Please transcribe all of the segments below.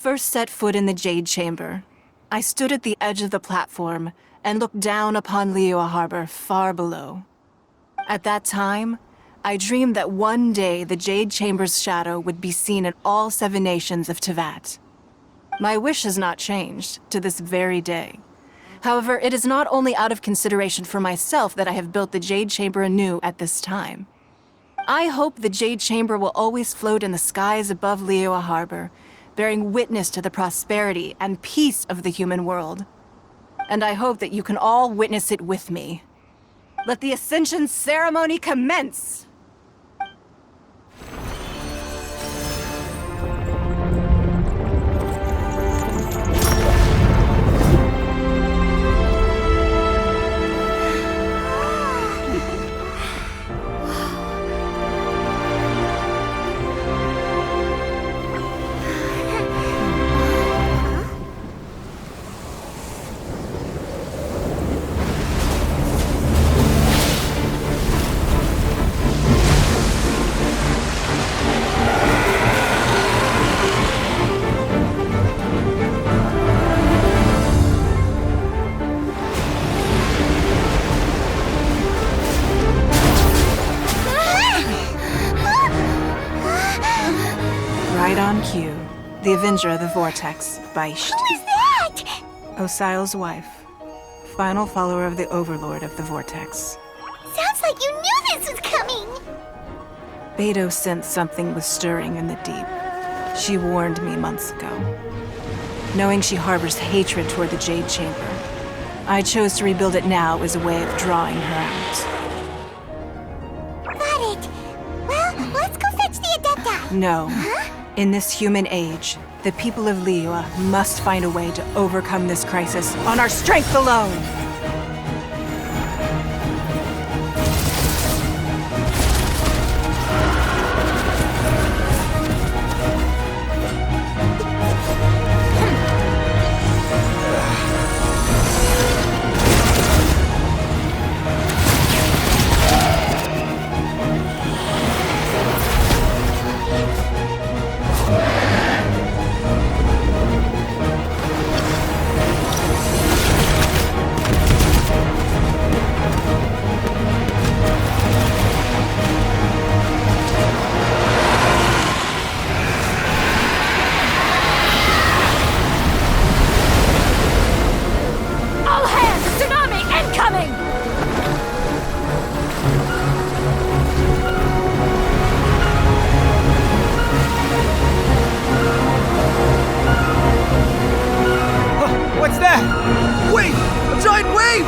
First set foot in the Jade Chamber, I stood at the edge of the platform and looked down upon Liyue Harbor far below. At that time, I dreamed that one day the Jade Chamber's shadow would be seen in all 7 nations of Teyvat. My wish has not changed to this very day. However, it is not only out of consideration for myself that I have built the Jade Chamber anew at this time. I hope the Jade Chamber will always float in the skies above Liyue Harbor, bearing witness to the prosperity and peace of the human world. And I hope that you can all witness it with me. Let the Ascension ceremony commence! Right on cue. The Avenger of the Vortex, Beisht. Who is that? Osial's wife. Final follower of the Overlord of the Vortex. Sounds like you knew this was coming! Beidou sensed something was stirring in the deep. She warned me months ago. Knowing she harbors hatred toward the Jade Chamber, I chose to rebuild it now as a way of drawing her out. Got it. Well, let's go fetch the Adepti. No. Huh? In this human age, the people of Liyue must find a way to overcome this crisis on our strength alone! What's that? Wait! A giant wave!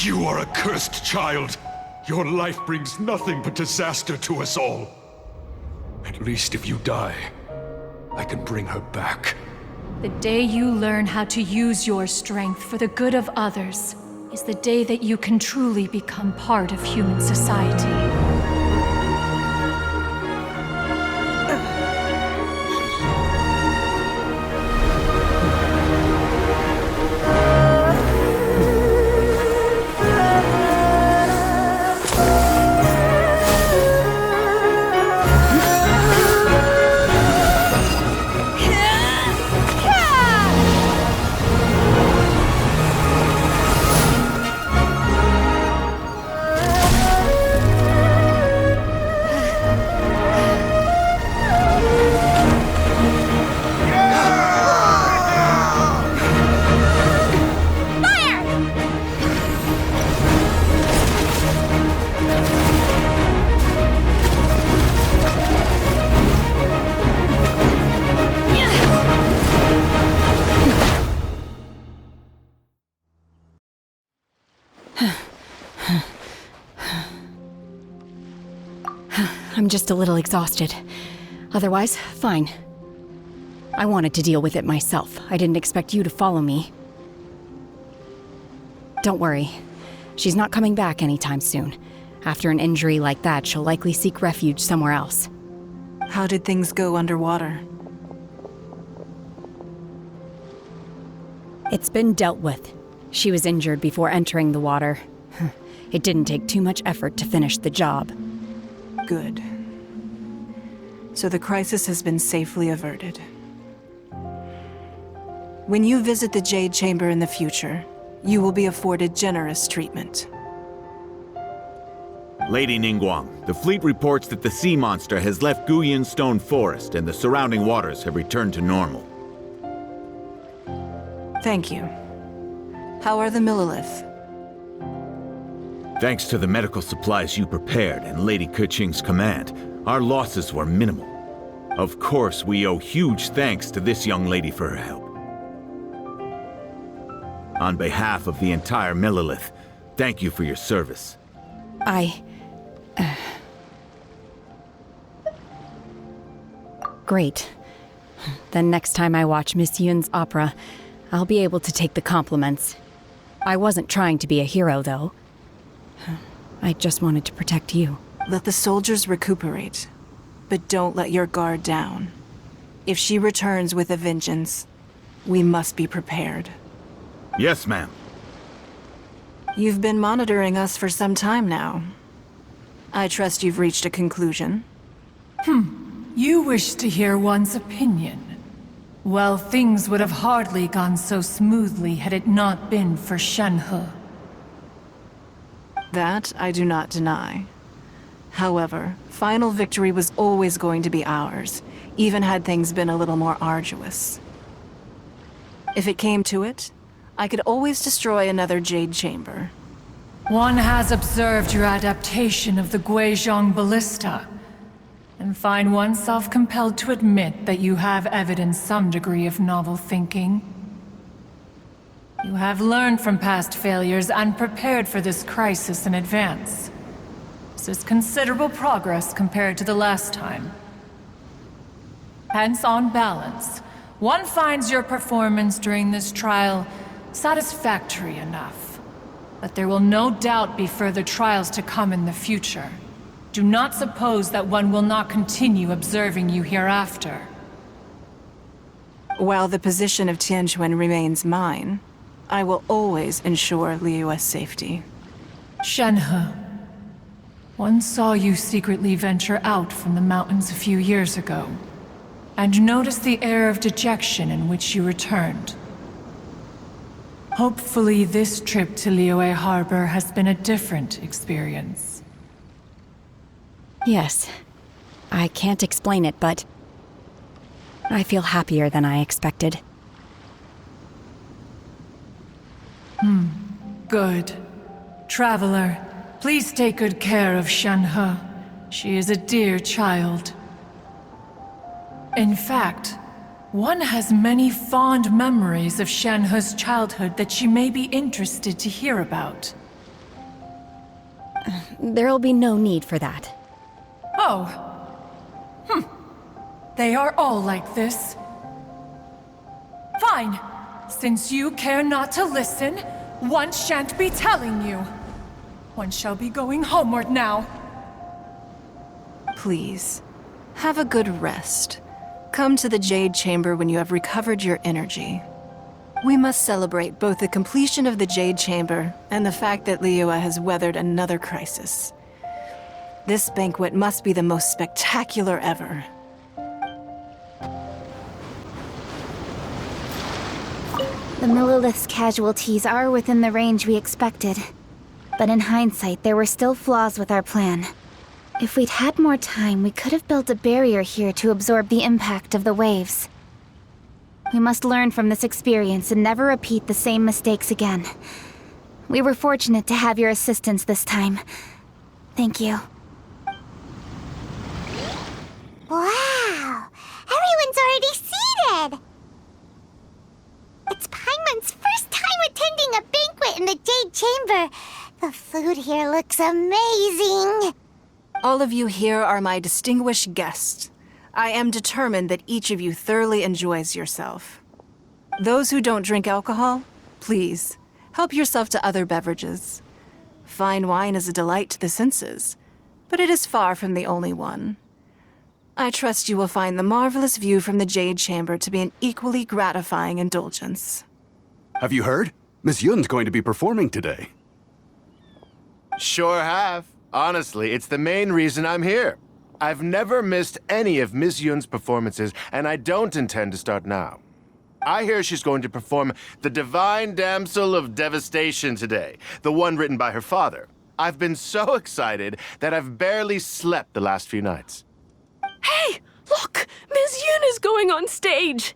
You are a cursed child. Your life brings nothing but disaster to us all. At least if you die, I can bring her back. The day you learn how to use your strength for the good of others is the day that you can truly become part of human society. I'm just a little exhausted. Otherwise, fine. I wanted to deal with it myself. I didn't expect you to follow me. Don't worry. She's not coming back anytime soon. After an injury like that, she'll likely seek refuge somewhere else. How did things go underwater? It's been dealt with. She was injured before entering the water. It didn't take too much effort to finish the job. Good. So the crisis has been safely averted. When you visit the Jade Chamber in the future, you will be afforded generous treatment. Lady Ningguang, the fleet reports that the sea monster has left Guyan Stone Forest and the surrounding waters have returned to normal. Thank you. How are the Millilith? Thanks to the medical supplies you prepared and Lady Keqing's command, our losses were minimal. Of course, we owe huge thanks to this young lady for her help. On behalf of the entire Millilith, thank you for your service. Great. Then next time I watch Miss Yun's opera, I'll be able to take the compliments. I wasn't trying to be a hero, though. I just wanted to protect you. Let the soldiers recuperate, but don't let your guard down. If she returns with a vengeance, we must be prepared. Yes, ma'am. You've been monitoring us for some time now. I trust you've reached a conclusion. You wish to hear one's opinion. Well, things would have hardly gone so smoothly had it not been for Shenhe. That I do not deny. However, final victory was always going to be ours, even had things been a little more arduous. If it came to it, I could always destroy another Jade Chamber. One has observed your adaptation of the Guizhong Ballista, and find oneself compelled to admit that you have evidenced some degree of novel thinking. You have learned from past failures and prepared for this crisis in advance. This is considerable progress compared to the last time. Hence, on balance, one finds your performance during this trial satisfactory enough. But there will no doubt be further trials to come in the future. Do not suppose that one will not continue observing you hereafter. While the position of Tianquan remains mine, I will always ensure Liyue's safety. Shenhe, one saw you secretly venture out from the mountains a few years ago, and noticed the air of dejection in which you returned. Hopefully this trip to Liyue Harbor has been a different experience. Yes. I can't explain it, but I feel happier than I expected. Good. Traveler, please take good care of Shenhe. She is a dear child. In fact, one has many fond memories of Shenhe's childhood that she may be interested to hear about. There'll be no need for that. Oh. They are all like this. Fine. Since you care not to listen, one shan't be telling you. One shall be going homeward now. Please, have a good rest. Come to the Jade Chamber when you have recovered your energy. We must celebrate both the completion of the Jade Chamber and the fact that Liyue has weathered another crisis. This banquet must be the most spectacular ever. The Millilith's casualties are within the range we expected. But in hindsight, there were still flaws with our plan. If we'd had more time, we could have built a barrier here to absorb the impact of the waves. We must learn from this experience and never repeat the same mistakes again. We were fortunate to have your assistance this time. Thank you. Wow! Everyone's already seated! It's Paimon's first time attending a banquet in the Jade Chamber. The food here looks amazing. All of you here are my distinguished guests. I am determined that each of you thoroughly enjoys yourself. Those who don't drink alcohol, please, help yourself to other beverages. Fine wine is a delight to the senses, but it is far from the only one. I trust you will find the marvelous view from the Jade Chamber to be an equally gratifying indulgence. Have you heard? Miss Yun's going to be performing today. Sure have. Honestly, it's the main reason I'm here. I've never missed any of Miss Yun's performances, and I don't intend to start now. I hear she's going to perform The Divine Damsel of Devastation today, the one written by her father. I've been so excited that I've barely slept the last few nights. Hey, look! Miss Yun is going on stage!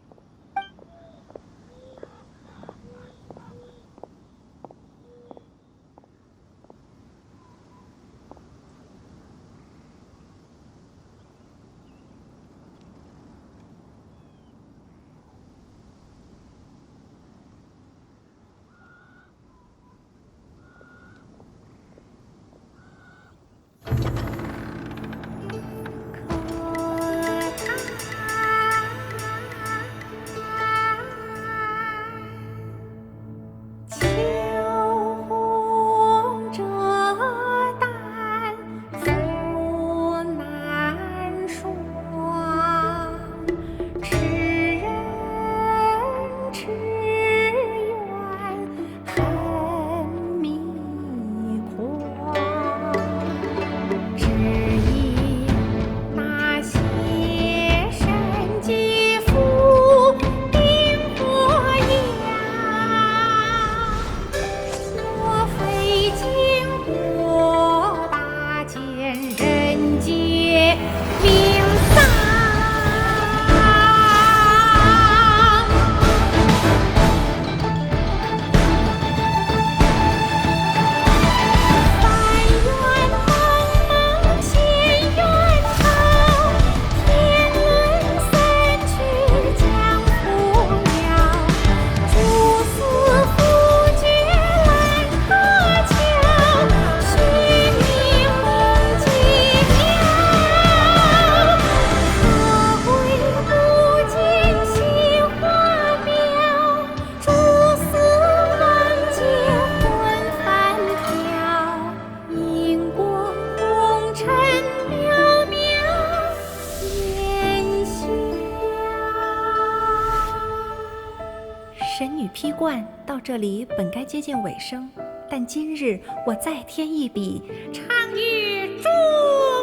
这里本该接近尾声，但今日我再添一笔，唱与诸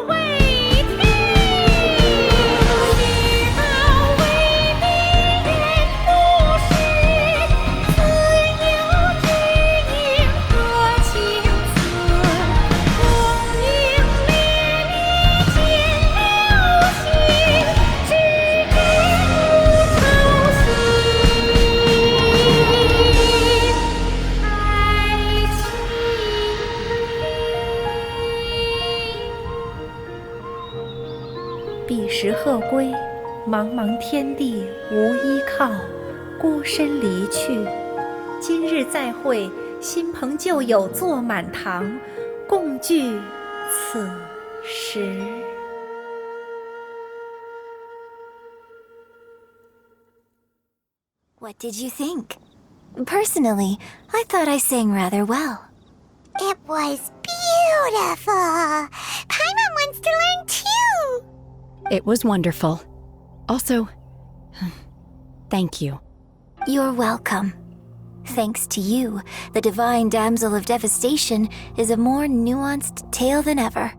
位听。知道为敌人不是，自有知音和情思。功名烈烈见了心，只知不操心。彼时鹤归，茫茫天地无依靠，孤身离去。今日再会，新朋旧友坐满堂，共聚此时。What did you think? Personally, I thought I sang rather well. It was beautiful! Paimon wants to learn too! It was wonderful. Also, thank you. You're welcome. Thanks to you, the Divine Damsel of Devastation is a more nuanced tale than ever.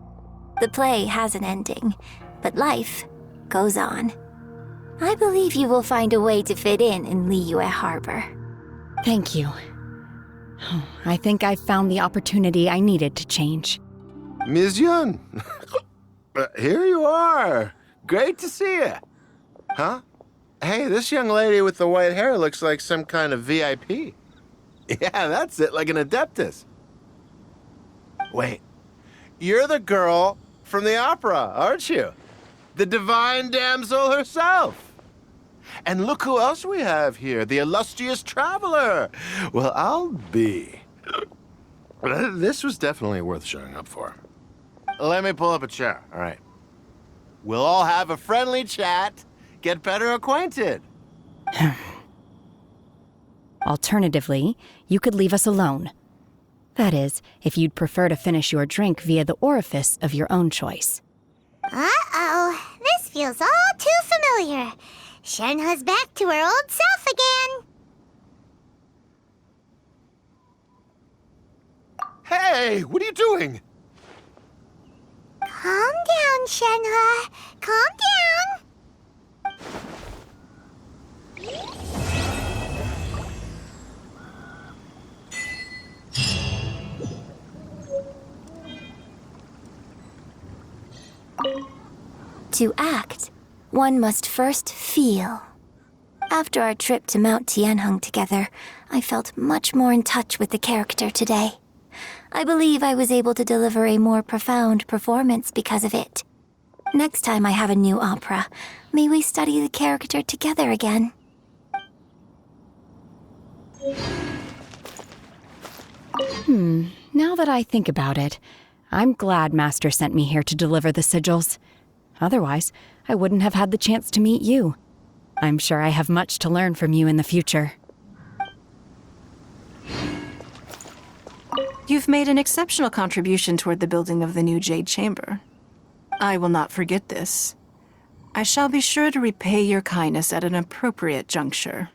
The play has an ending, but life goes on. I believe you will find a way to fit in Liyue Harbor. Thank you. I think I've found the opportunity I needed to change. Ms. Yun, here you are. Great to see you. Huh? Hey, this young lady with the white hair looks like some kind of VIP. Yeah, that's it, like an Adeptus. Wait, you're the girl from the opera, aren't you? The Divine Damsel herself. And look who else we have here, the illustrious traveler. Well, I'll be. This was definitely worth showing up for. Let me pull up a chair, all right? We'll all have a friendly chat, get better acquainted. Alternatively, you could leave us alone. That is, if you'd prefer to finish your drink via the orifice of your own choice. Uh-oh, this feels all too familiar. Shenhe's back to her old self again. Hey, what are you doing? Calm down, Shenhe. Calm down. To act, one must first feel. After our trip to Mount Tianheng together, I felt much more in touch with the character today. I believe I was able to deliver a more profound performance because of it. Next time I have a new opera, may we study the character together again. Now that I think about it, I'm glad Master sent me here to deliver the sigils. Otherwise, I wouldn't have had the chance to meet you. I'm sure I have much to learn from you in the future. You've made an exceptional contribution toward the building of the new Jade Chamber. I will not forget this. I shall be sure to repay your kindness at an appropriate juncture.